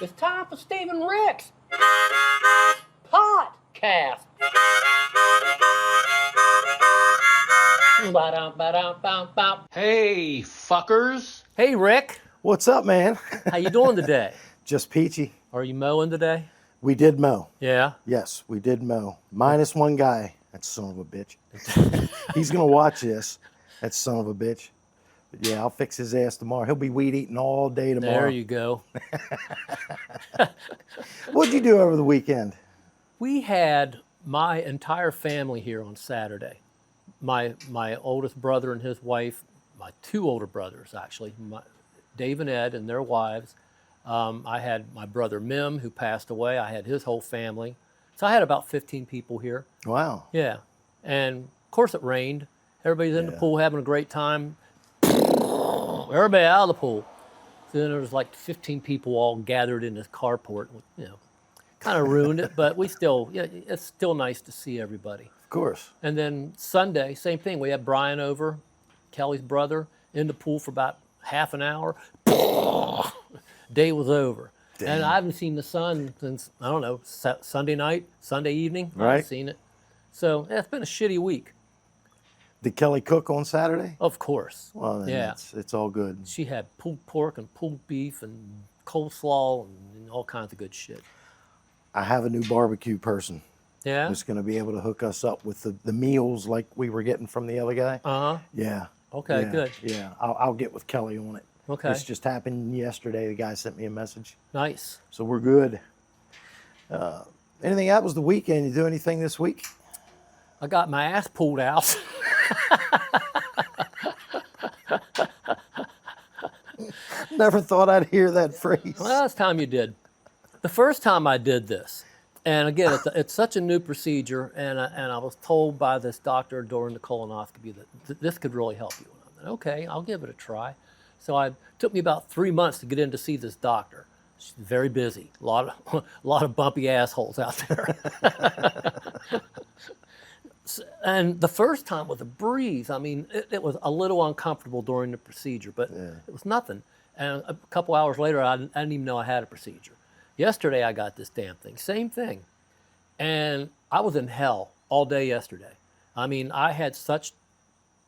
It's time for Steve and Rick's POTcast. Hey, fuckers. Hey, Rick. What's up, man? How you doing today? Just peachy. Are you mowing today? We did mow. Yeah. Yes, we did mow. Minus one guy. That son of a bitch. He's going to watch this. That son of a bitch. But yeah, I'll fix his ass tomorrow. He'll be weed eating all day tomorrow. There you go. What'd you do over the weekend? We had my entire family here on Saturday. My oldest brother and his wife, my two older brothers actually, Dave and Ed and their wives. I had my brother Mim, who passed away. I had his whole family. So I had about 15 people here. Wow. Yeah. And of course it rained. Everybody's in the pool having a great time. Everybody out of the pool. So then there was like 15 people all gathered in this carport. You know, kind of ruined it, but it's still nice to see everybody. Of course. And then Sunday, same thing. We had Brian over, Kelly's brother, in the pool for about half an hour. Day was over. Damn. And I haven't seen the sun since, I don't know, Sunday evening. Right. I haven't seen it. So it's been a shitty week. Did Kelly cook on Saturday? Of course. Well, then it's all good. She had pulled pork and pulled beef and coleslaw and all kinds of good shit. I have a new barbecue person. Yeah? Who's going to be able to hook us up with the meals like we were getting from the other guy. Uh-huh. Yeah. Okay, yeah, good. Yeah, I'll get with Kelly on it. Okay. This just happened yesterday. The guy sent me a message. Nice. So we're good. Anything? That was the weekend. You do anything this week? I got my ass pulled out. Never thought I'd hear that phrase. Well, last time you did. The first time I did this, and again, it's such a new procedure, and I was told by this doctor during the colonoscopy that this could really help you. And I said, okay, I'll give it a try. So it took me about 3 months to get in to see this doctor. She's very busy. A lot of bumpy assholes out there. And the first time was a breeze. I mean, it was a little uncomfortable during the procedure, but it was nothing. And a couple hours later, I didn't even know I had a procedure. Yesterday, I got this damn thing. Same thing. And I was in hell all day yesterday. I mean, I had such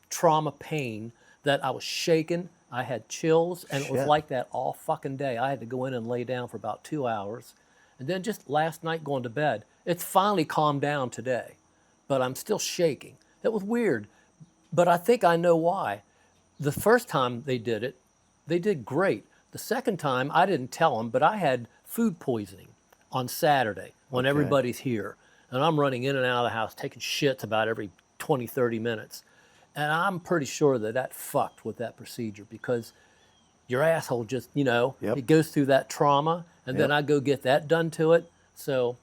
trauma pain that I was shaking. I had chills, and it was like that all fucking day. I had to go in and lay down for about 2 hours. And then just last night going to bed, it's finally calmed down today. But I'm still shaking. It was weird, but I think I know why. The first time they did it, they did great. The second time, I didn't tell them, but I had food poisoning on Saturday when everybody's here. And I'm running in and out of the house, taking shits about every 20, 30 minutes. And I'm pretty sure that fucked with that procedure because your asshole just, it goes through that trauma, and then I go get that done to it. So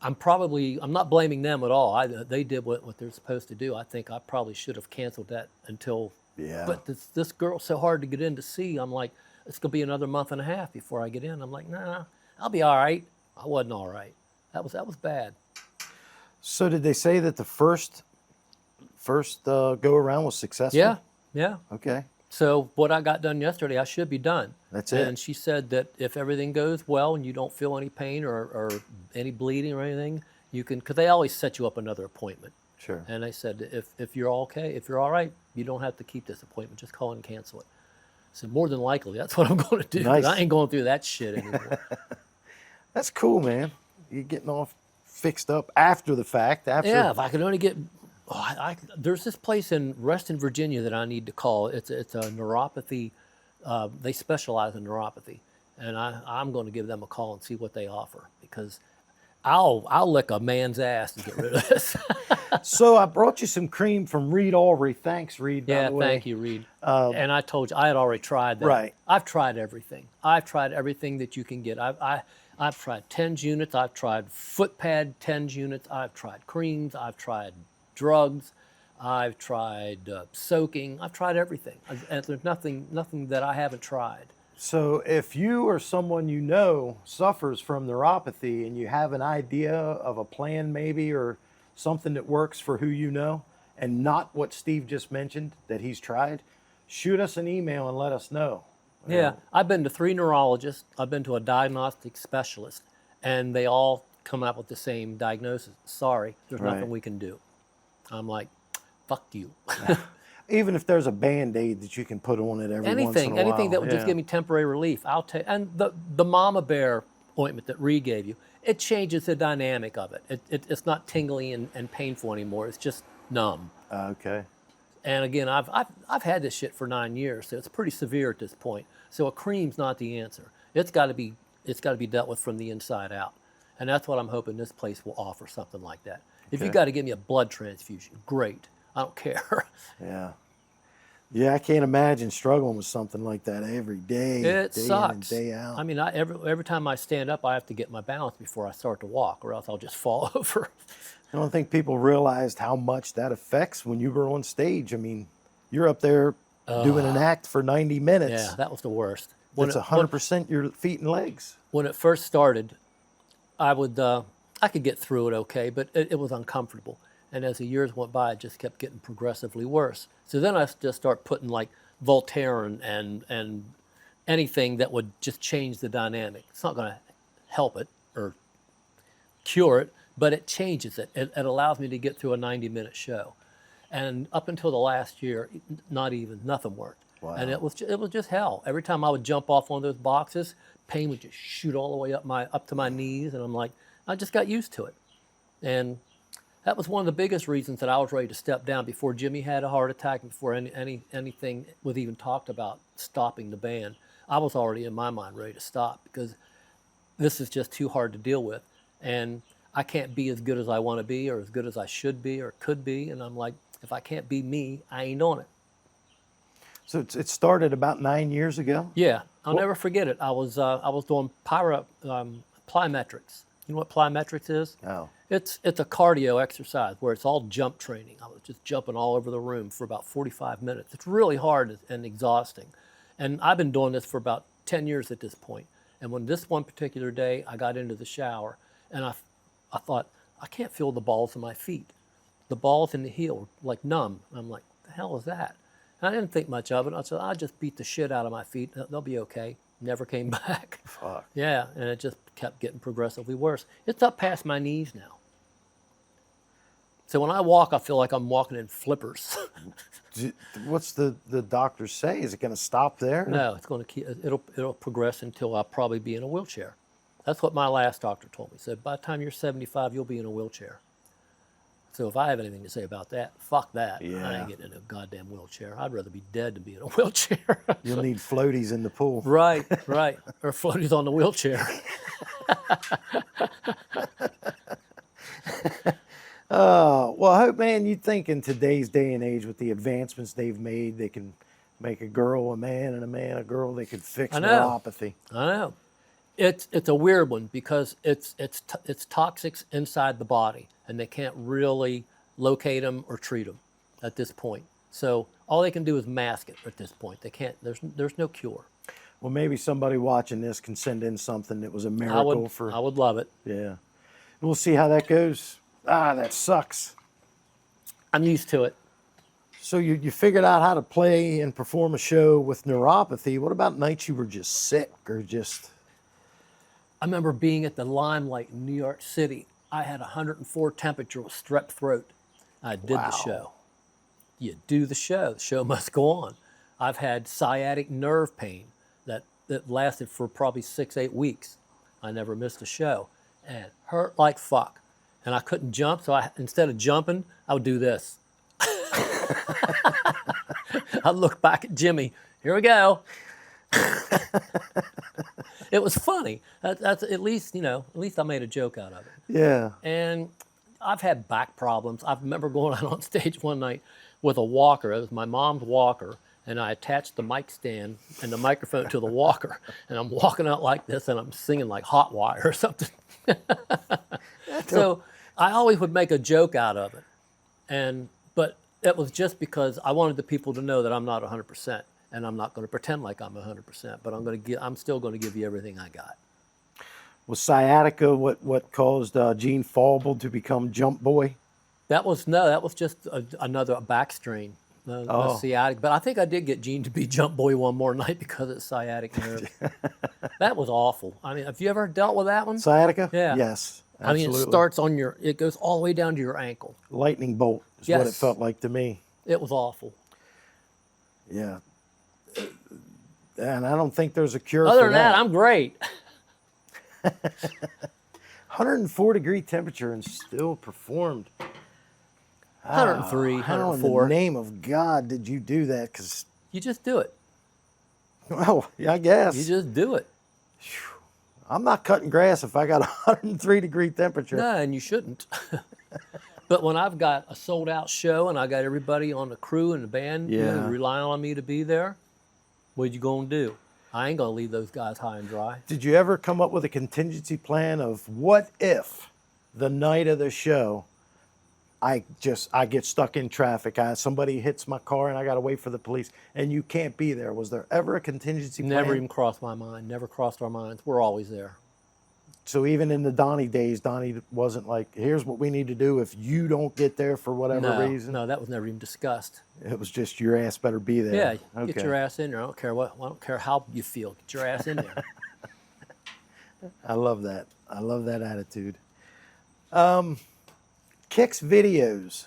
I'm not blaming them at all. They did what they're supposed to do. I think I probably should have canceled that until, but this girl's so hard to get in to see. I'm like, it's going to be another month and a half before I get in. I'm like, nah, I'll be all right. I wasn't all right. That was bad. So did they say that the first go around was successful? Yeah. Okay. So what I got done yesterday, I should be done. That's it. And she said that if everything goes well and you don't feel any pain or any bleeding or anything, you can, because they always set you up another appointment. Sure. And they said if you're okay, if you're all right, you don't have to keep this appointment. Just call and cancel it. So more than likely, that's what I'm going to do. Nice. I ain't going through that shit anymore. That's cool, man. You're getting all fixed up after the fact. Yeah, if I could only get... there's this place in Reston, Virginia that I need to call. It's a neuropathy. They specialize in neuropathy, and I'm going to give them a call and see what they offer because I'll lick a man's ass to get rid of this. So I brought you some cream from Reed Alry. Thanks, Reed. By the way. Thank you, Reed. And I told you I had already tried that. Right. I've tried everything. I've tried everything that you can get. I've tried TENS units. I've tried foot pad TENS units. I've tried creams. I've tried drugs. I've tried soaking. I've tried everything. And there's nothing that I haven't tried. So if you or someone you know suffers from neuropathy and you have an idea of a plan maybe or something that works for who you know and not what Steve just mentioned that he's tried, shoot us an email and let us know. Yeah, I've been to 3 neurologists. I've been to a diagnostic specialist, and they all come up with the same diagnosis. Sorry, there's nothing we can do. I'm like, fuck you. Even if there's a Band-Aid that you can put on it every once in a while. Anything that would just give me temporary relief, I'll take. And the Mama Bear ointment that Ree gave you, it changes the dynamic of it. It's not tingly and painful anymore. It's just numb. Okay. And again, I've had this shit for 9 years, so it's pretty severe at this point. So a cream's not the answer. It's got to be dealt with from the inside out, and that's what I'm hoping this place will offer, something like that. If you got to give me a blood transfusion, great. I don't care. Yeah. Yeah, I can't imagine struggling with something like that every day. It day sucks. in and day out. I mean, every time I stand up, I have to get my balance before I start to walk, or else I'll just fall over. I don't think people realized how much that affects when you were on stage. I mean, you're up there doing an act for 90 minutes. Yeah, that was the worst. It's 100% your feet and legs. When it first started, I could get through it okay, but it was uncomfortable. And as the years went by, it just kept getting progressively worse. So then I just start putting like Voltaren and anything that would just change the dynamic. It's not going to help it or cure it, but it changes it. It allows me to get through a 90-minute show. And up until the last year, nothing worked. Wow. And it was just hell. Every time I would jump off one of those boxes, pain would just shoot all the way up to my knees, and I'm like, I just got used to it. And that was one of the biggest reasons that I was ready to step down before Jimmy had a heart attack and before anything was even talked about stopping the band. I was already in my mind ready to stop because this is just too hard to deal with. And I can't be as good as I want to be or as good as I should be or could be. And I'm like, if I can't be me, I ain't on it. So it started about 9 years ago? Yeah, I'll never forget it. I was doing plyometrics. You know what plyometrics is? Oh. It's a cardio exercise where it's all jump training. I was just jumping all over the room for about 45 minutes. It's really hard and exhausting. And I've been doing this for about 10 years at this point. And when this one particular day, I got into the shower and I thought, I can't feel the balls of my feet. The balls in the heel were like numb. I'm like, the hell is that? And I didn't think much of it. I said, I'll just beat the shit out of my feet. They'll be okay. Never came back. Fuck. Yeah, and it just kept getting progressively worse. It's up past my knees now. So when I walk, I feel like I'm walking in flippers. What's the doctors say? Is it going to stop there? No, it's going to keep. It'll progress until I'll probably be in a wheelchair. That's what my last doctor told me. He said, by the time you're 75, you'll be in a wheelchair. So if I have anything to say about that, fuck that. Yeah. I ain't getting in a goddamn wheelchair. I'd rather be dead than be in a wheelchair. You'll need floaties in the pool. Right. Or floaties on the wheelchair. Well, I hope, man, you think in today's day and age with the advancements they've made, they can make a girl a man and a man a girl. They could fix neuropathy. I know. It's a weird one because it's toxics inside the body, and they can't really locate them or treat them at this point. So all they can do is mask it at this point. They can't. There's no cure. Well, maybe somebody watching this can send in something that was a miracle I would love it. Yeah. We'll see how that goes. That sucks. I'm used to it. So you figured out how to play and perform a show with neuropathy. What about nights you were just sick or just... I remember being at the Limelight in New York City. I had 104 temperature with strep throat. I did the show. You do the show. The show must go on. I've had sciatic nerve pain that lasted for probably 6-8 weeks. I never missed a show. And it hurt like fuck. And I couldn't jump, so instead of jumping, I would do this. I'd look back at Jimmy. Here we go. It was funny. That's at least I made a joke out of it. Yeah. And I've had back problems. I remember going out on stage one night with a walker. It was my mom's walker, and I attached the mic stand and the microphone to the walker. And I'm walking out like this, and I'm singing like Hot Wire or something. So I always would make a joke out of it, but it was just because I wanted the people to know that I'm not 100%. And I'm not going to pretend like I'm 100%, but I'm still going to give you everything I got. Was sciatica what caused Gene Falble to become Jump Boy? That was just another back strain. the sciatic. But I think I did get Gene to be jump boy one more night because of the sciatic nerve. That was awful. I mean, have you ever dealt with that one? Sciatica? Yeah. Yes. Absolutely. I mean, it starts on it goes all the way down to your ankle. Lightning bolt is what it felt like to me. It was awful. Yeah. And I don't think there's a cure for that. Other than that, I'm great. 104-degree temperature and still performed. 103, How in 104. the name of God did you do that? Because, You just do it. well, yeah, I guess. You just do it. I'm not cutting grass if I got 103-degree temperature. No, and you shouldn't. But when I've got a sold-out show and I got everybody on the crew and the band relying on me to be there, what you gonna do? I ain't gonna leave those guys high and dry. Did you ever come up with a contingency plan of what if the night of the show I get stuck in traffic, somebody hits my car and I gotta wait for the police and you can't be there? Was there ever a contingency plan? Never even crossed my mind. Never crossed our minds. We're always there. So even in the Donnie days, Donnie wasn't like, here's what we need to do if you don't get there for whatever reason? No, that was never even discussed. It was just your ass better be there. Yeah, get your ass in there. I don't care I don't care how you feel. Get your ass in there. I love that. I love that attitude. KIX videos.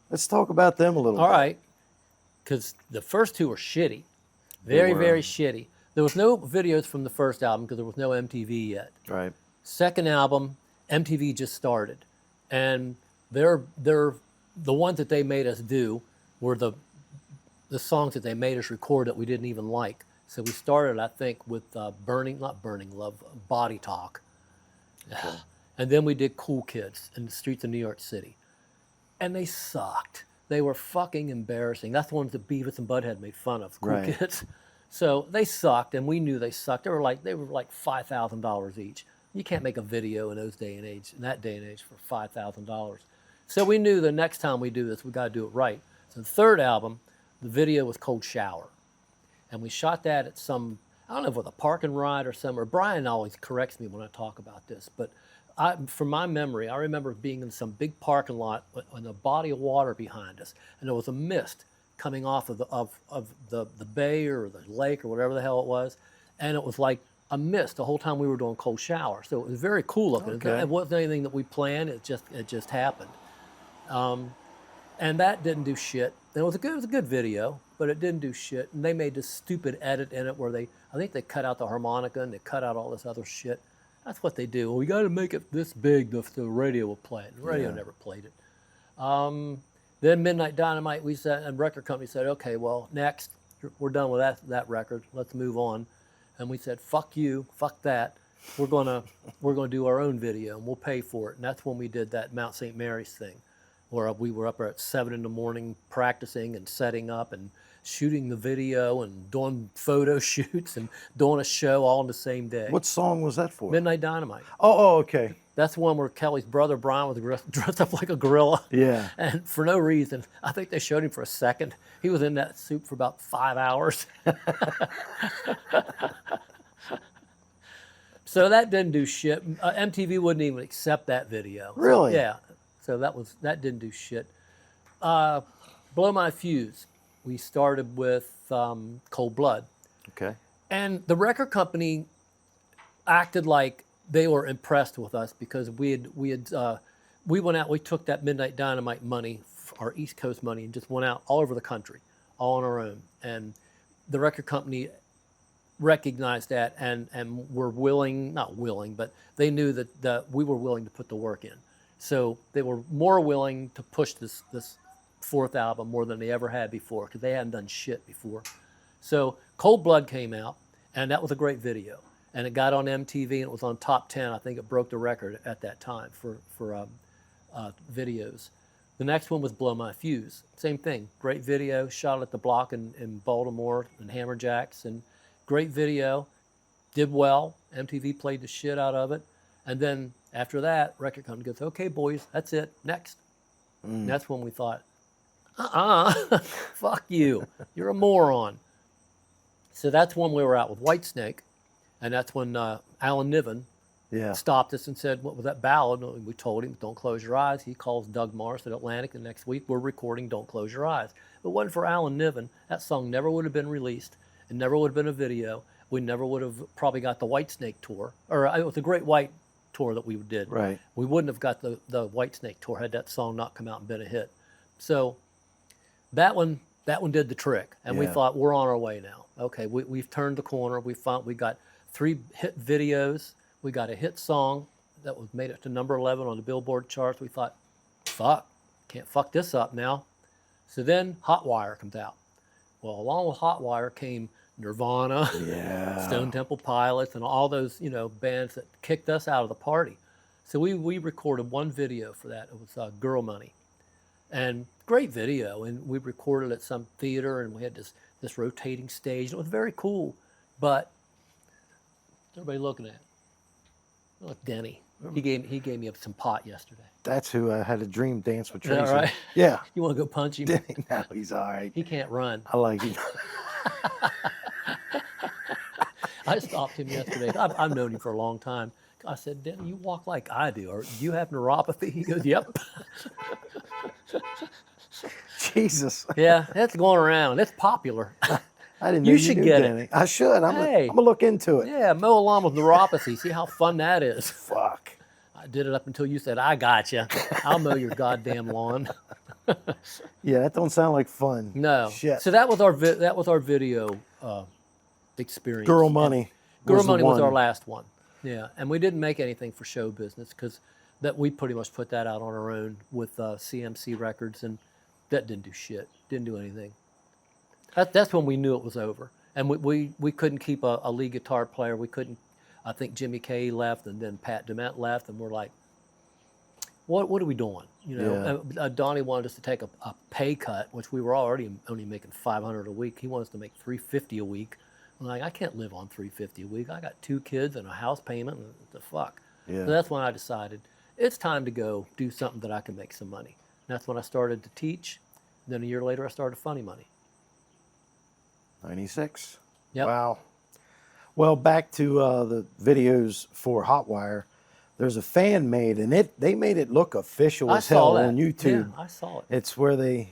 Let's talk about them a little bit. All right. Because the first two were shitty. Very, very shitty. There was no videos from the first album because there was no MTV yet. Right. Second album, MTV just started. And the ones that they made us do were the songs that they made us record that we didn't even like. So we started, I think, with Burning Love, Body Talk. Okay. And then we did Cool Kids in the streets of New York City. And they sucked. They were fucking embarrassing. That's the ones that Beavis and Butthead made fun of, Cool Kids. So they sucked, and we knew they sucked. They were like $5,000 each. You can't make a video in that day and age for $5,000. So we knew the next time we do this, we got to do it right. So the third album, the video was Cold Shower. And we shot that at some, I don't know if it was a parking ride or somewhere. Brian always corrects me when I talk about this, but from my memory, I remember being in some big parking lot with a body of water behind us, and there was a mist coming off of the bay or the lake or whatever the hell it was, and it was like a mist the whole time we were doing Cold Shower. So it was very cool looking. Okay. It wasn't anything that we planned. It just happened, and that didn't do shit. It was a good video, but it didn't do shit. And they made this stupid edit in it where I think they cut out the harmonica and they cut out all this other shit. That's what they do. Well, we got to make it this big the radio will play it. The radio never played it. Then Midnight Dynamite, we said, and record company said, okay, well, next, we're done with that record. Let's move on. And we said, fuck you, fuck that. We're gonna do our own video and we'll pay for it. And that's when we did that Mount St. Mary's thing, where we were up there at 7 a.m. practicing and setting up and shooting the video and doing photo shoots and doing a show all in the same day. What song was that for? Midnight Dynamite. Oh, okay. That's the one where Kelly's brother Brian was dressed up like a gorilla. Yeah. And for no reason. I think they showed him for a second. He was in that suit for about 5 hours. So that didn't do shit. MTV wouldn't even accept that video. Really? Yeah. So that didn't do shit. Blow My Fuse. We started with Cold Blood. Okay. And the record company acted like they were impressed with us because we went out, we took that Midnight Dynamite money, our East Coast money, and just went out all over the country, all on our own. And the record company recognized that and were not willing, but they knew that we were willing to put the work in. So they were more willing to push this fourth album more than they ever had before because they hadn't done shit before. So Cold Blood came out, and that was a great video. And it got on MTV, and it was on top 10. I think it broke the record at that time for videos. The next one was Blow My Fuse. Same thing. Great video, shot at the block in Baltimore and Hammerjacks, and great video. Did well. MTV played the shit out of it. And then after that, record company goes, okay, boys, that's it. Next. And that's when we thought, fuck you. You're a moron. So that's when we were out with Whitesnake. And that's when Alan Niven stopped us and said, what was that ballad? And we told him, don't close your eyes. He calls Doug Morris at Atlantic the next week. We're recording Don't Close Your Eyes. If it wasn't for Alan Niven, that song never would have been released. It never would have been a video. We never would have probably got the Whitesnake tour. Or it was the Great White tour that we did. Right. We wouldn't have got the Whitesnake tour had that song not come out and been a hit. So that one did the trick. And we thought, we're on our way now. Okay, we've turned the corner. We got 3 hit videos. We got a hit song that was made it to number 11 on the Billboard charts. We thought, fuck, can't fuck this up now. So then Hotwire comes out. Well, along with Hotwire came Nirvana, Stone Temple Pilots, and all those bands that kicked us out of the party. So we recorded one video for that. It was Girl Money, and great video. And we recorded at some theater, and we had this rotating stage. It was very cool, but what's everybody looking at? Look, Denny. He gave me some pot yesterday. That's who I had a dream dance with Tracy. Is that right? Yeah. You want to go punch him? No, he's all right. He can't run. I like him. I stopped him yesterday. I've known him for a long time. I said, Denny, you walk like I do. Or do you have neuropathy? He goes, yep. Jesus. Yeah, that's going around. It's popular. I didn't know You should knew get Denny. it. I should. I'm going to look into it. Yeah, mow a lawn with neuropathy. See how fun that is. Fuck. I did it up until you said, I got you. I'll mow your goddamn lawn. Yeah, that don't sound like fun. No. Shit. So that was our video experience. Girl Money. Girl Money was our last one. Yeah, and we didn't make anything for show business because we pretty much put that out on our own with CMC Records, and that didn't do shit. Didn't do anything. That's when we knew it was over, and we couldn't keep a lead guitar player. We couldn't. I think Jimmy Kay left, and then Pat Dement left, and we're like, what are we doing? Donnie wanted us to take a pay cut, which we were already only making $500 a week. He wanted us to make $350 a week. I'm like, I can't live on $350 a week. I got 2 kids and a house payment, and the fuck. Yeah. So that's when I decided it's time to go do something that I can make some money. And that's when I started to teach. Then a year later, I started Funny Money. 96. Yep. Wow. Well, back to the videos for Hotwire. There's a fan made, and they made it look official as hell on YouTube. Yeah, I saw it. It's where they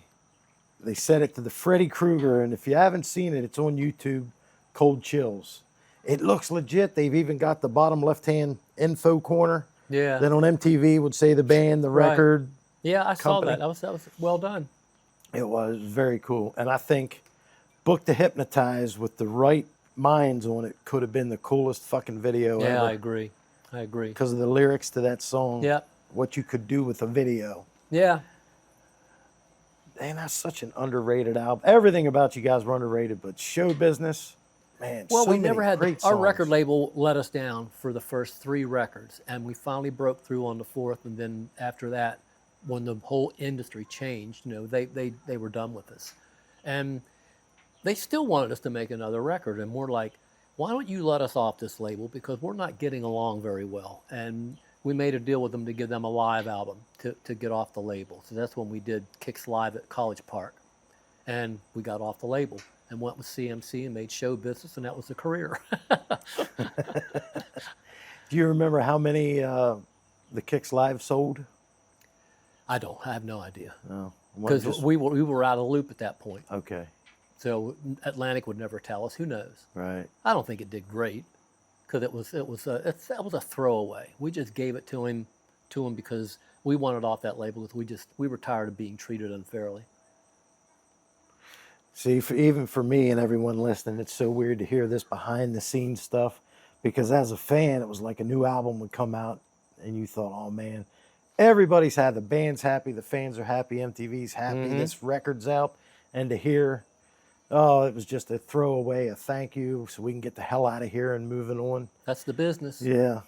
set it to the Freddy Krueger, and if you haven't seen it, it's on YouTube. Cold Chills. It looks legit. They've even got the bottom left-hand info corner. Yeah. That on MTV would say the band, the record. Yeah, I saw company. that. That was well done. It was very cool, and I think Book to Hypnotize with the right minds on it could have been the coolest fucking video ever. Yeah, I agree. Because of the lyrics to that song. Yeah. What you could do with a video. Yeah. Man, that's such an underrated album. Everything about you guys were underrated, but show business, man. Well, so we many never had great our songs. record label let us down for the first 3 records, and we finally broke through on the 4th. And then after that, when the whole industry changed, they were done with us, and they still wanted us to make another record. And we're like, why don't you let us off this label, because we're not getting along very well. And we made a deal with them to give them a live album to get off the label. So that's when we did KIX Live at College Park, and we got off the label and went with CMC and made show business, and that was a career. Do you remember how many the KIX Live sold? I have no idea. No. Because we were out of the loop at that point. Okay. So Atlantic would never tell us. Who knows? Right. I don't think it did great, because that was a throwaway. We just gave it to him because we wanted off that label, because we were tired of being treated unfairly. See, even for me and everyone listening, it's so weird to hear this behind the scenes stuff, because as a fan, it was like a new album would come out and you thought, oh man, everybody's happy. The band's happy, the fans are happy, MTV's happy, this record's out. And to hear, oh, it was just a throwaway, a thank you, so we can get the hell out of here and moving on. That's the business. Yeah.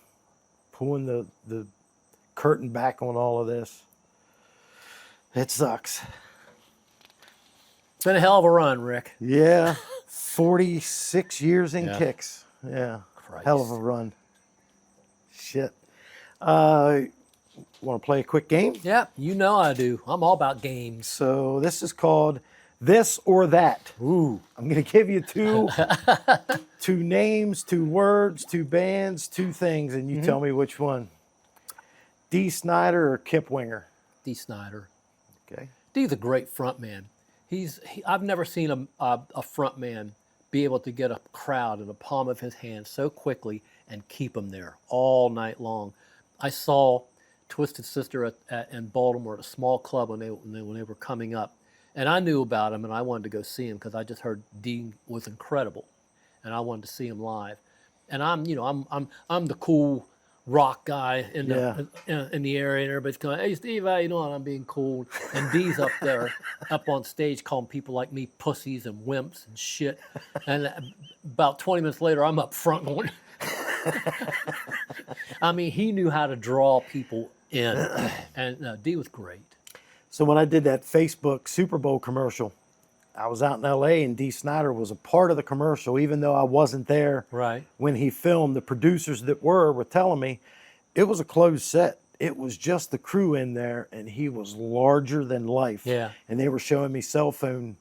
Pulling the curtain back on all of this. It sucks. It's been a hell of a run, Rick. Yeah. 46 years in KIX. Yeah. Christ. Hell of a run. Shit. Want to play a quick game? Yeah, I do. I'm all about games. So this is called This or that. Ooh. I'm going to give you two names, 2 words, 2 bands, 2 things, and you tell me which one. Dee Snider or Kip Winger? Dee Snider. Okay. Dee's a great front man. I've never seen a front man be able to get a crowd in the palm of his hand so quickly and keep them there all night long. I saw Twisted Sister in Baltimore at a small club when they were coming up, and I knew about him and I wanted to go see him because I just heard Dee was incredible, and I wanted to see him live. And I'm the cool rock guy in the area, and everybody's going, "Hey Steve, how you doing?" I'm being cool, and Dee's up there, up on stage, calling people like me pussies and wimps and shit. And about 20 minutes later, I'm up front going. I mean, he knew how to draw people in, and Dee was great. So when I did that Facebook Super Bowl commercial, I was out in LA and Dee Snider was a part of the commercial, even though I wasn't there when he filmed. The producers that were telling me it was a closed set. It was just the crew in there, and he was larger than life. Yeah. And they were showing me cell phone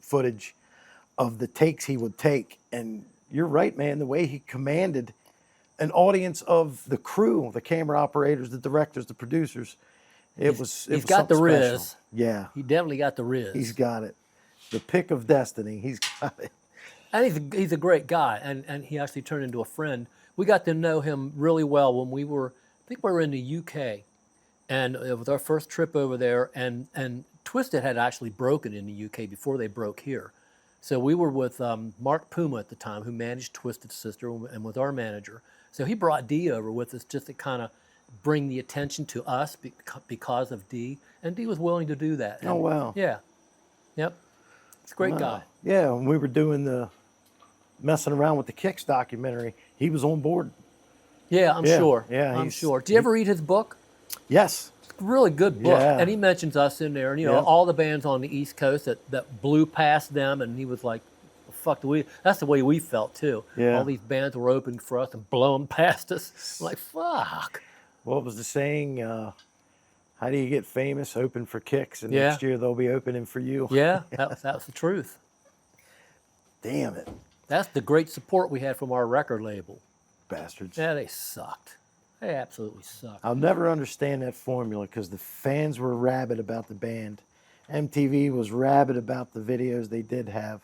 footage of the takes he would take. And you're right, man, the way he commanded an audience of the crew, the camera operators, the directors, the producers. He's got the riz. Special. Yeah. He definitely got the riz. He's got it. The pick of destiny. He's got it. And he's a great guy, and he actually turned into a friend. We got to know him really well when I think we were in the UK, and it was our first trip over there, and Twisted had actually broken in the UK before they broke here. So we were with Mark Puma at the time, who managed Twisted Sister, and with our manager. So he brought Dee over with us just to kind of bring the attention to us because of Dee, and Dee was willing to do that. Oh, wow. Yeah. Yep. He's a great guy. Yeah, when we were doing the messing around with the KIX documentary, he was on board. Yeah, I'm sure. Yeah, I'm sure. Did you ever read his book? Yes. It's a really good book. Yeah. And he mentions us in there, and all the bands on the East Coast that blew past them, and he was like, fuck, that's the way we felt too. Yeah. All these bands were open for us and blowing past us. I'm like, fuck. What was the saying? How do you get famous? Open for KIX, and next year they'll be opening for you. Yeah, that was the truth. Damn it. That's the great support we had from our record label. Bastards. Yeah, they sucked. They absolutely sucked. I'll never understand that formula because the fans were rabid about the band. MTV was rabid about the videos they did have,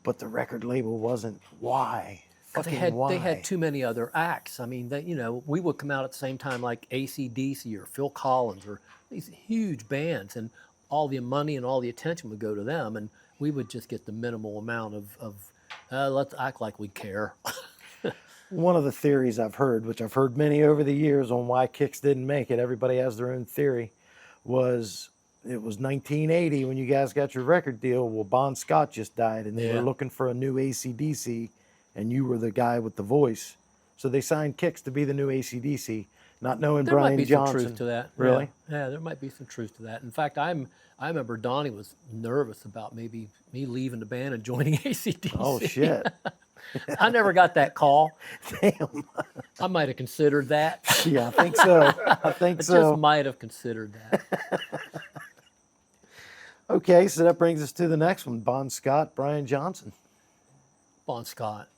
but the record label wasn't. Why? Why? They had too many other acts. I mean, we would come out at the same time like AC/DC or Phil Collins or these huge bands, and all the money and all the attention would go to them, and we would just get the minimal amount of let's act like we care. One of the theories I've heard, which I've heard many over the years on why KIX didn't make it, everybody has their own theory, was it was 1980 when you guys got your record deal. Well, Bon Scott just died, and they were looking for a new AC/DC, and you were the guy with the voice. So they signed KIX to be the new AC/DC, not knowing There Brian might be Johnson. some truth to that. Really? Yeah, there might be some truth to that. In fact, I remember Donnie was nervous about maybe me leaving the band and joining AC/DC. Oh, shit. I never got that call. Damn. I might have considered that. Yeah, I think so. I think so. Just might have considered that. Okay, so that brings us to the next one. Bon Scott, Brian Johnson. Bon Scott.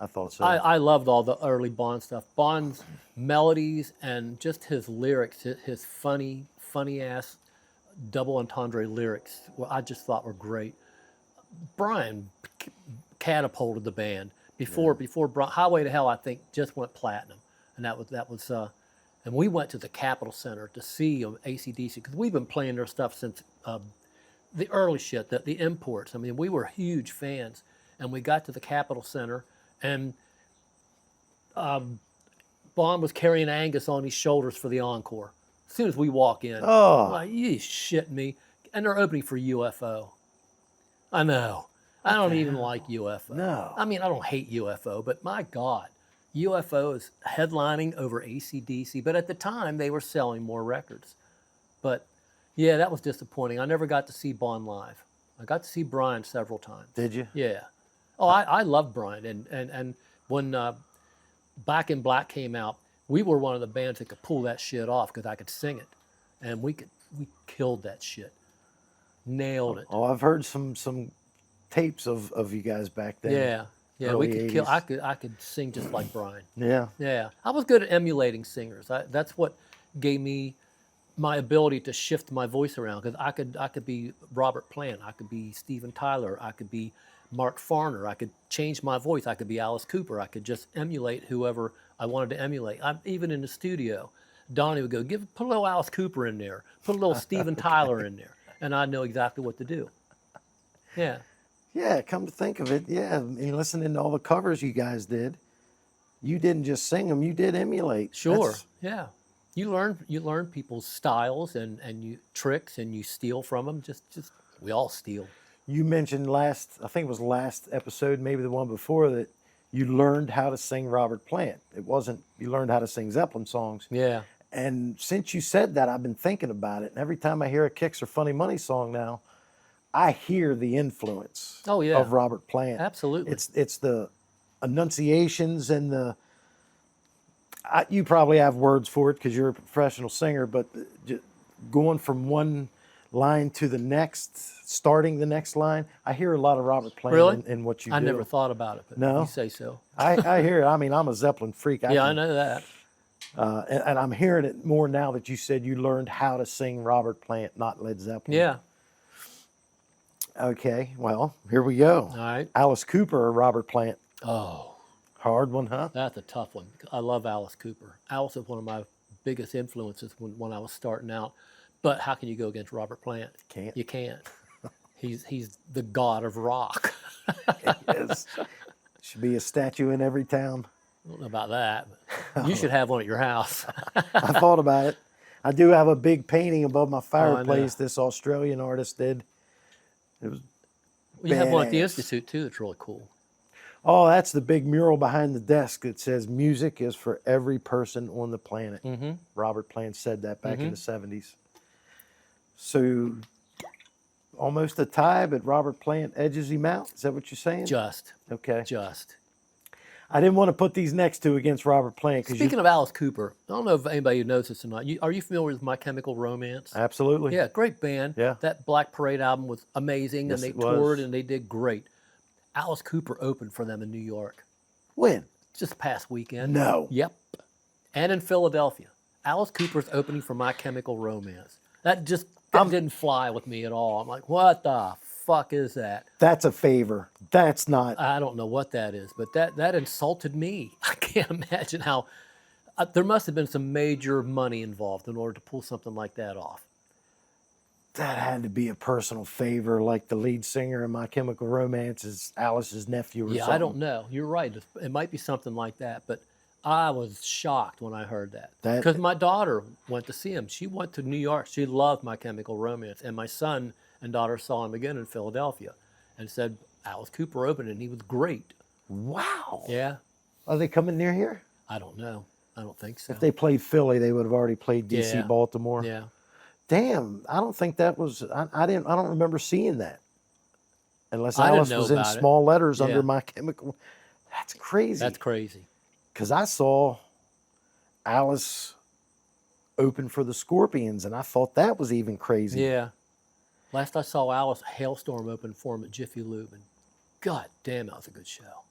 I thought so. I loved all the early Bon stuff. Bon's melodies and just his lyrics, his funny ass double entendre lyrics, I just thought were great. Brian catapulted the band before Highway to Hell, I think, just went platinum, and that was and we went to the Capitol Center to see AC/DC because we've been playing their stuff since the early shit, the imports. I mean, we were huge fans, and we got to the Capitol Center, and Bon was carrying Angus on his shoulders for the encore. As soon as we walk in, I'm like, you shitting me, and they're opening for UFO. I know. I don't even like UFO. No. I mean, I don't hate UFO, but my God, UFO is headlining over AC/DC. But at the time, they were selling more records. But yeah, that was disappointing. I never got to see Bon live. I got to see Brian several times. Did you? Yeah. Oh, I love Brian. And when Back in Black came out, we were one of the bands that could pull that shit off because I could sing it. And we killed that shit. Nailed it. Oh, I've heard some tapes of you guys back then. Yeah. Yeah, we Early could kill. 80s. I could sing just like Brian. Yeah. Yeah, I was good at emulating singers. That's what gave me my ability to shift my voice around, because I could be Robert Plant, I could be Steven Tyler, I could be Mark Farner, I could change my voice, I could be Alice Cooper, I could just emulate whoever I wanted to emulate. I'm even in the studio. Donnie would go, put a little Alice Cooper in there, put a little Steven Tyler in there, and I know exactly what to do. Yeah. Yeah, come to think of it, yeah, I mean, listening to all the covers you guys did, you didn't just sing them, you did emulate. Sure. Yeah. You learn people's styles and you tricks, and you steal from them. Just we all steal. You mentioned I think it was last episode, maybe the one before, that you learned how to sing Robert Plant. It wasn't, you learned how to sing Zeppelin songs. Yeah. And since you said that, I've been thinking about it. And every time I hear a KIX or Funny Money song now, I hear the influence of Robert Plant. Absolutely. It's the enunciations and you probably have words for it because you're a professional singer, but going from one line to the next, starting the next line, I hear a lot of Robert Plant in what you do. I never thought about it, but No? you say so. I hear it. I mean, I'm a Zeppelin freak. I know that. And I'm hearing it more now that you said you learned how to sing Robert Plant, not Led Zeppelin. Yeah. Okay, well, here we go. All right. Alice Cooper or Robert Plant? Oh, hard one, huh? That's a tough one. I love Alice Cooper. Alice is one of my biggest influences when I was starting out. But how can you go against Robert Plant? Can't. You can't. He's the god of rock. Yes. Should be a statue in every town. I don't know about that. But you should have one at your house. I thought about it. I do have a big painting above my fireplace this Australian artist did. It was You have one at the badass. Institute too. That's really cool. Oh, that's the big mural behind the desk that says music is for every person on the planet. Mm-hmm. Robert Plant said that back in the 70s. So almost a tie, but Robert Plant edges him out. Is that what you're saying? Just. Okay. Just. I didn't want to put these next two against Robert Plant. Speaking of Alice Cooper, I don't know if anybody knows this or not. Are you familiar with My Chemical Romance? Absolutely. Yeah, great band. Yeah. That Black Parade album was amazing, Yes, and it they was. toured and they did great. Alice Cooper opened for them in New York When? just past weekend. No. Yep. And in Philadelphia. Alice Cooper's opening for My Chemical Romance. That didn't fly with me at all. I'm like, what the fuck is that? That's a favor. That's not. I don't know what that is, but that insulted me. I can't imagine how. There must have been some major money involved in order to pull something like that off. That had to be a personal favor, like the lead singer in My Chemical Romance is Alice's nephew or Yeah, something. I don't know. You're right. It might be something like that, but I was shocked when I heard that. Because my daughter went to see him. She went to New York. She loved My Chemical Romance. And my son and daughter saw him again in Philadelphia and said, Alice Cooper opened and he was great. Wow. Yeah. Are they coming near here? I don't know. I don't think so. If they played Philly, they would have already played DC, Yeah. Baltimore. Yeah. Damn, I don't think that was. I don't remember seeing that. Unless I didn't Alice know was in about it. small letters Yeah. under My Chemical. That's crazy. That's crazy. Because I saw Alice open for the Scorpions, and I thought that was even crazy. Yeah. Last I saw Alice, Hailstorm opened for him at Jiffy Lube, and God damn, that was a good show.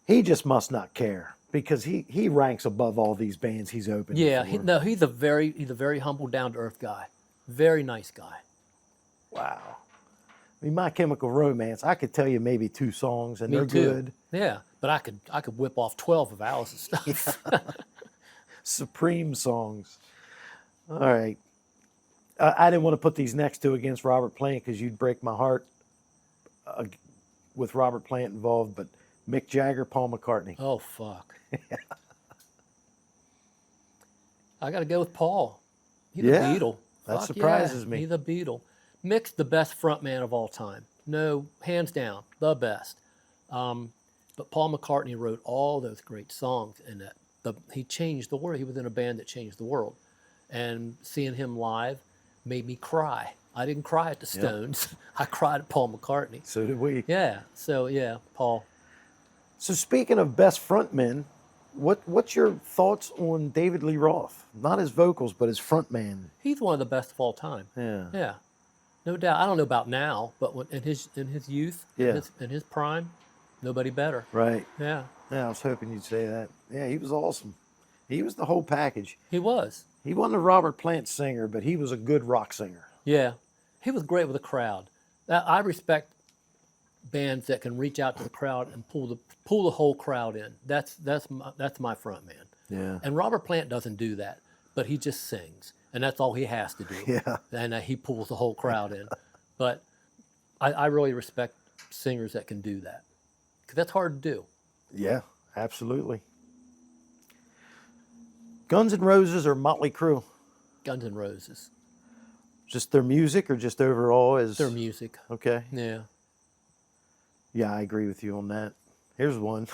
He just must not care because he ranks above all these bands he's opened. Yeah, for. he's a very humble, down to earth guy. Very nice guy. Wow. I mean, My Chemical Romance, I could tell you maybe 2 songs, and Me they're too. good. Yeah, but I could whip off 12 of Alice's stuff. Supreme songs. All right. I didn't want to put these next two against Robert Plant because you'd break my heart with Robert Plant involved, but Mick Jagger, Paul McCartney. Oh fuck. I got to go with Paul. He's Yeah, a Beatle. that Fuck surprises yeah, me. He's a Beatle. Mick's the best frontman of all time. No, hands down, the best. But Paul McCartney wrote all those great songs, and he changed the world. He was in a band that changed the world, and seeing him live made me cry. I didn't cry at the Stones. I cried at Paul McCartney. So did we. Yeah. So yeah, Paul. So speaking of best frontmen, what's your thoughts on David Lee Roth? Not his vocals, but his frontman. He's one of the best of all time. Yeah. Yeah. No doubt. I don't know about now, but in his youth, Yeah. in his prime, nobody better. Right. Yeah, Yeah, I was hoping you'd say that. Yeah, he was awesome. He was the whole package. he was. He wasn't a Robert Plant singer, but he was a good rock singer. Yeah, he was great with a crowd. I respect bands that can reach out to the crowd and pull the whole crowd in. That's my front man. Yeah. And Robert Plant doesn't do that, but he just sings, and that's all he has to do. Yeah. And he pulls the whole crowd in. But I really respect singers that can do that, because that's hard to do. Yeah, absolutely. Guns N' Roses or Motley Crue? Guns N' Roses, Just their music or just overall as their music. Okay. Yeah. Yeah, I agree with you on that. Here's one.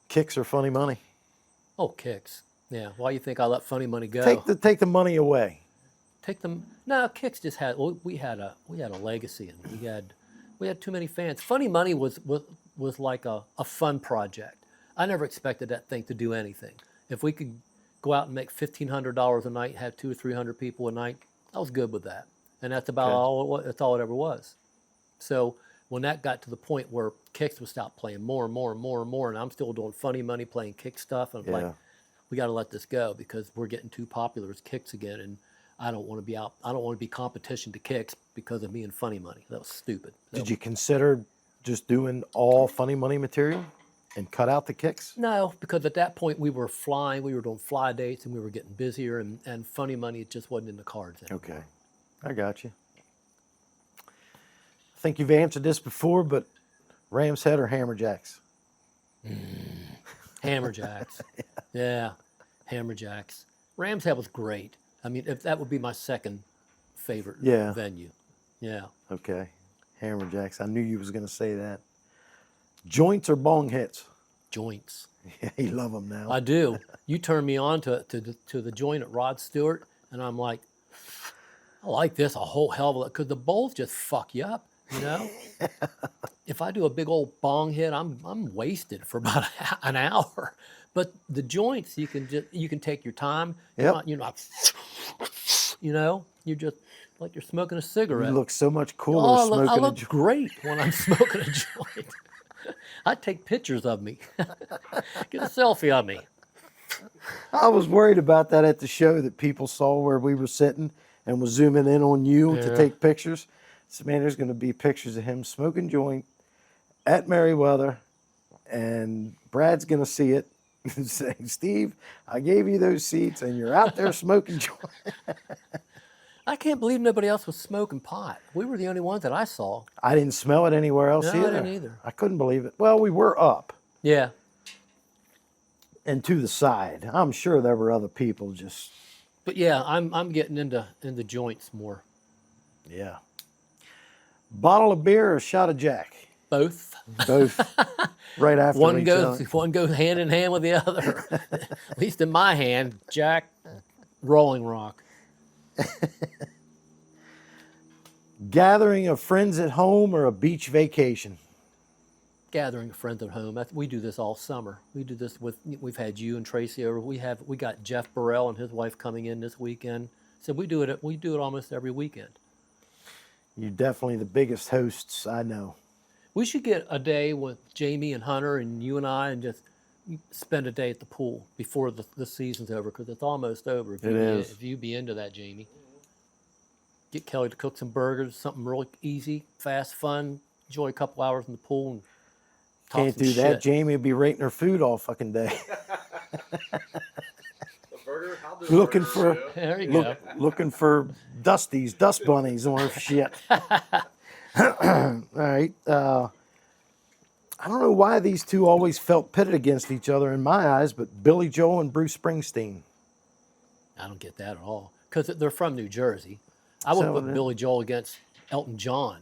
KIX or Funny Money? Oh, KIX. Yeah. Why you think I let Funny Money go? Take the money away. Take them. No, KIX just had. Well, we had a legacy, and we had too many fans. Funny Money was like a fun project. I never expected that thing to do anything. If we could go out and make $1,500 a night, have 200 or 300 people a night, I was good with that, and that's about all. That's all it ever was. So when that got to the point where KIX would stop playing more and more and more and more, and I'm still doing Funny Money, playing KIX stuff, and I'm like, we got to let this go because we're getting too popular as KIX again, and I don't want to be out. I don't want to be competition to KIX because of me and Funny Money. That was stupid. Did you consider just doing all Funny Money material and cut out the KIX? No, because at that point we were flying. We were doing fly dates, and we were getting busier, and Funny Money it just wasn't in the cards anymore. Okay, I got you. I think you've answered this before, but Ram's Head or Hammerjacks? Hammerjacks. Yeah, Hammerjacks. Ram's Head was great. I mean, if that would be my second favorite venue. Yeah. Okay, Hammerjacks. I knew you was going to say that. Joints or bong hits? Joints. Yeah, you love them now. I do. You turn me on to the joint at Rod Stewart, and I'm like, I like this a whole hell of a lot, because the bowls just fuck you up, you know? If I do a big old bong hit, I'm wasted for about an hour. But the joints, you can take your time. You're not, you know, you're just like you're smoking a cigarette. You look so much cooler smoking I a look joint. great when I'm smoking a joint. I take pictures of me. Get a selfie of me. I was worried about that at the show, that people saw where we were sitting and was zooming in on you to take pictures. So, man, there's going to be pictures of him smoking joint at Merriweather, and Brad's going to see it and say, Steve, I gave you those seats, and you're out there smoking joint. I can't believe nobody else was smoking pot. We were the only ones that I saw. I didn't smell it anywhere else No, either. I didn't either. I couldn't believe it. Well, we were up Yeah. and to the side. I'm sure there were other people just, But yeah, I'm getting into joints more. yeah. Bottle of beer or a shot of Jack? Both. Both right after One each goes other. hand in hand with the other. At least in my hand, Jack, Rolling Rock. Gathering of friends at home or a beach vacation? Gathering of friends at home. We do this all summer. We do this we've had you and Tracy over. We got Jeff Burrell and his wife coming in this weekend. So we do it almost every weekend. You're definitely the biggest hosts I know. We should get a day with Jamie and Hunter and you and I and just spend a day at the pool before the season's over, because it's almost over. If you be into that, Jamie. Get Kelly to cook some burgers, something really easy, fast, fun. Enjoy a couple hours in the pool and talk Can't some do that. shit. Jamie would be rating her food all fucking day. Burger? I'll do Looking burger for review. There you go. looking for dust bunnies or shit. All right. I don't know why these two always felt pitted against each other in my eyes, but Billy Joel and Bruce Springsteen. I don't get that at all, because they're from New Jersey. I would put Billy Joel against Elton John.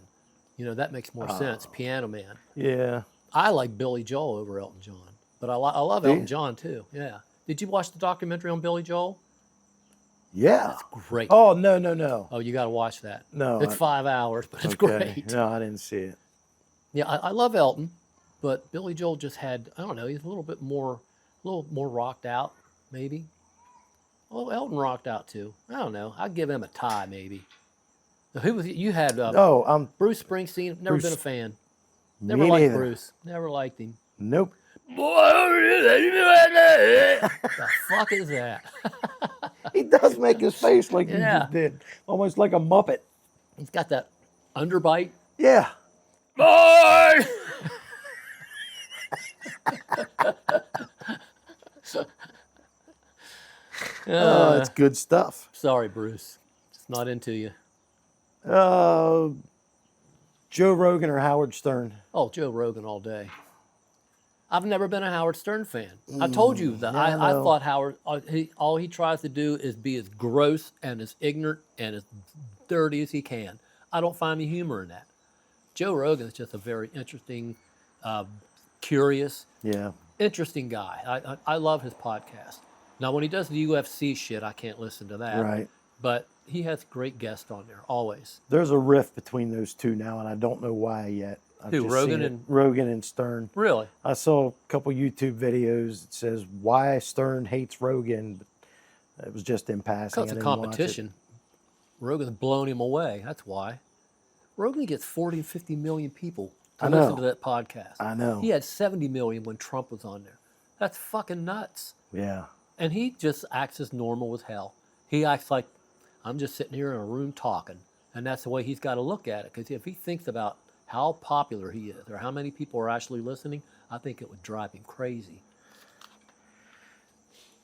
You know, that makes more sense. Piano Man. Yeah. I like Billy Joel over Elton John, but I love Elton John too. Yeah. Did you watch the documentary on Billy Joel? Yeah. It's great. Oh, no. Oh, you got to watch that. No, It's 5 hours, but it's Okay. great. No, I didn't see it. Yeah, I love Elton, but Billy Joel just had, I don't know, he's a little more rocked out, maybe. Well, Elton rocked out too. I don't know. I'd give him a tie, maybe. Who was you had? No, Bruce Springsteen. Never been a Bruce- fan. Never me liked neither. Bruce. Never liked him. Nope. The fuck is that? He does make his face like you Yeah. just did, almost like a Muppet. He's got that underbite. Yeah. Boy! Oh, it's good stuff. Sorry, Bruce. It's not into you. Joe Rogan or Howard Stern? Oh, Joe Rogan all day. I've never been a Howard Stern fan. I told you that yeah, I no. thought Howard, all he tries to do is be as gross and as ignorant and as dirty as he can. I don't find any humor in that. Joe Rogan is just a very interesting, curious, Yeah. interesting guy. I love his podcast. Now, when he does the UFC shit, I can't listen to that. Right. But he has great guests on there, always. There's a rift between those two now, and I don't know why yet. I've Who, just Rogan seen it. and- Rogan and Stern. Really? I saw a couple YouTube videos that says why Stern hates Rogan, but it was just in passing. Because I of didn't watch it. competition. Rogan's blown him away. That's why. Rogan gets 40 and 50 million people to I know. listen to that podcast. I know. He had 70 million when Trump was on there. That's fucking nuts. Yeah. And he just acts as normal as hell. He acts like, I'm just sitting here in a room talking. And that's the way he's got to look at it. Because if he thinks about how popular he is or how many people are actually listening, I think it would drive him crazy.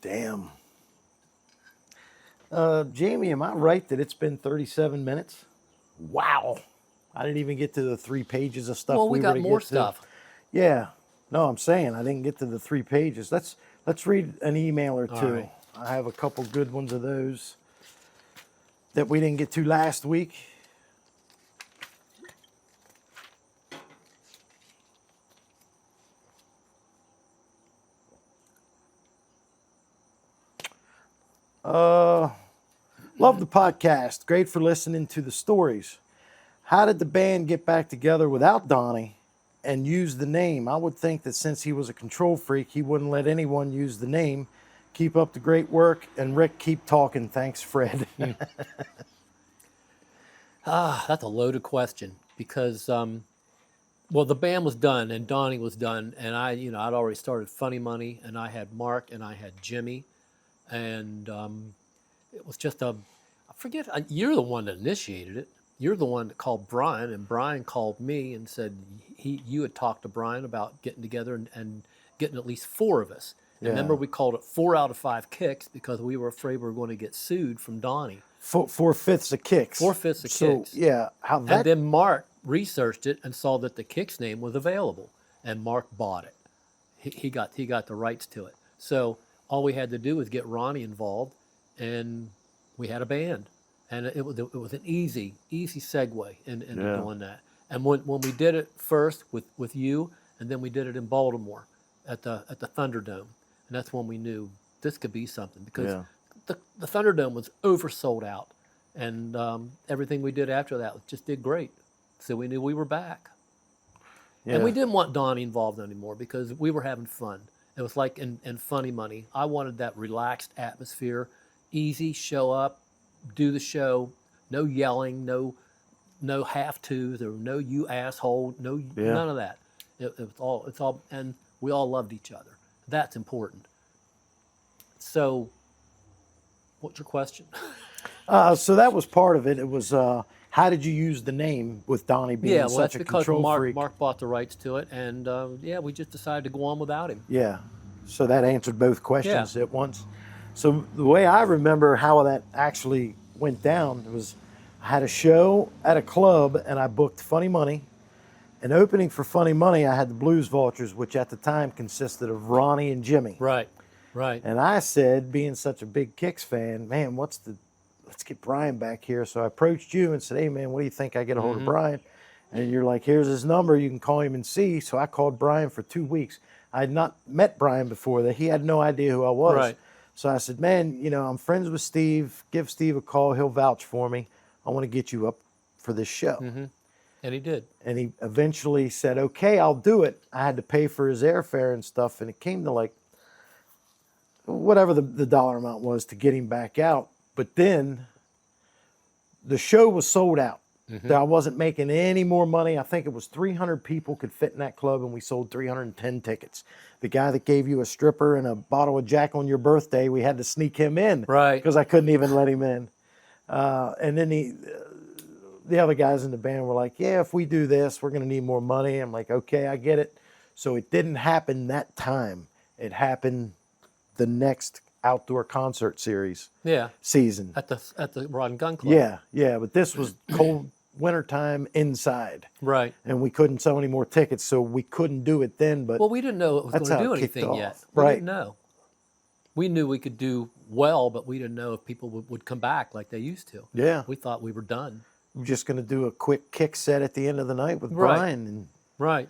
Damn. Jamie, am I right that it's been 37 minutes? Wow. I didn't even get to the 3 pages of stuff. Well, we were got to more get to. stuff. Yeah. No, I'm saying I didn't get to the 3 pages. Let's read an email or All two. right. I have a couple good ones of those that we didn't get to last week. Love the podcast. Great for listening to the stories. How did the band get back together without Donnie and use the name? I would think that since he was a control freak, he wouldn't let anyone use the name. Keep up the great work. And Rick, keep talking. Thanks, Fred. That's a loaded question because, well, the band was done and Donnie was done, and I'd already started Funny Money, and I had Mark and I had Jimmy, and it was just I forget. You're the one that initiated it. You're the one that called Brian, and Brian called me and said you had talked to Brian about getting together and getting at least 4 of us. Yeah. Remember, we called it 4 out of 5 KIX because we were afraid we were going to get sued from Donnie. 4/5 of KIX. 4/5 of So, KIX. yeah, how that And then Mark researched it and saw that the KIX name was available, and Mark bought it. He got the rights to it. So all we had to do was get Ronnie involved, and we had a band. And it was an easy segue into Yeah. doing that. And when we did it first with you, and then we did it in Baltimore at the Thunderdome, and that's when we knew this could be something because Yeah. the Thunderdome was oversold out, and everything we did after that just did great. So we knew we were back. Yeah. And we didn't want Donnie involved anymore because we were having fun. It was like in Funny Money. I wanted that relaxed atmosphere, easy, show up, do the show, no yelling, no have-tos, or no you asshole, none of that. It's all, and we all loved each other. That's important. So, what's your question? So that was part of it. It was how did you use the name with Donnie being Yeah, well, such that's a because control freak? Mark bought the rights to it, and we just decided to go on without him. Yeah. So that answered both questions Yeah. at once. So the way I remember how that actually went down was I had a show at a club and I booked Funny Money. And opening for Funny Money, I had the Blues Vultures, which at the time consisted of Ronnie and Jimmy. Right. And I said, being such a big KIX fan, man, let's get Brian back here. So I approached you and said, hey, man, what do you think I get a hold of Brian? And you're like, here's his number. You can call him and see. So I called Brian for 2 weeks. I had not met Brian before that. He had no idea who I was. Right. So I said, man, I'm friends with Steve. Give Steve a call. He'll vouch for me. I want to get you up for this show. And he did. And he eventually said, okay, I'll do it. I had to pay for his airfare and stuff. And it came to like whatever the dollar amount was to get him back out. But then the show was sold out. I wasn't making any more money. I think it was 300 people could fit in that club, and we sold 310 tickets. The guy that gave you a stripper and a bottle of Jack on your birthday, we had to sneak him in, Right? Because I couldn't even let him in. And then the other guys in the band were like, "Yeah, if we do this, we're going to need more money." I'm like, "Okay, I get it." So it didn't happen that time. It happened the next outdoor concert series season at the Rod and Gun Club. Yeah, but this was cold wintertime inside, Right. and we couldn't sell any more tickets, so we couldn't do it then. But Well, we didn't know it was that's going to how do it kicked anything off. yet. We Right. didn't know. We knew we could do well, but we didn't know if people would come back like they used to. Yeah, We thought we were done. we're just going to do a quick kick set at the end of the night with Right. Brian, and Right.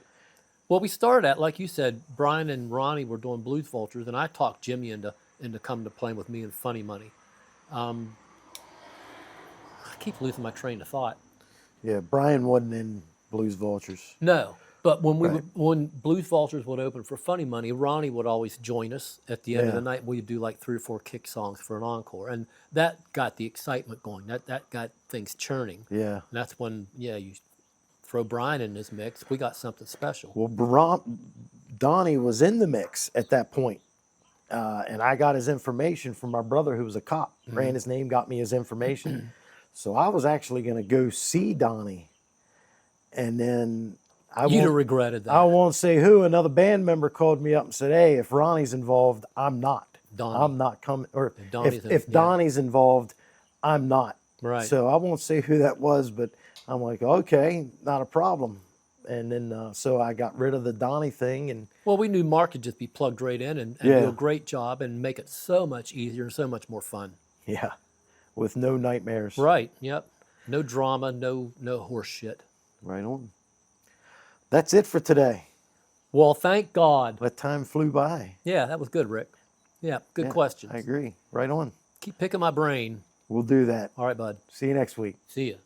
Well, we started at, like you said, Brian and Ronnie were doing Blues Vultures, and I talked Jimmy into coming to playing with me in Funny Money. I keep losing my train of thought. yeah, Brian wasn't in Blues Vultures. No, but when Right. when Blues Vultures would open for Funny Money, Ronnie would always join us at the end of Yeah. the night. We'd do like 3 or 4 kick songs for an encore, and that got the excitement going. That got things churning. Yeah. And that's when you throw Brian in this mix. We got something special. Well, Donnie was in the mix at that point. And I got his information from my brother who was a cop. Ran his name, got me his information. So I was actually going to go see Donnie. And then You'd have regretted that. I won't say who. Another band member called me up and said, "Hey, if Ronnie's involved, I'm not. Donnie. I'm not coming." Or Donnie's if in- Donnie's involved, I'm not. Right. So I won't say who that was, but I'm like, okay, not a problem. And then so I got rid of the Donnie thing, and Well, we knew Mark could just be plugged right in and Yeah. do a great job and make it so much easier and so much more fun. yeah, with no nightmares. Right. Yep. No drama. No horse shit. Right on. That's it for today. Well, thank God. But time flew by. Yeah, that was good, Rick. Yeah, good Yeah, questions. I agree. Right on. Keep picking my brain. We'll do that. All right, bud. See you next week. See ya.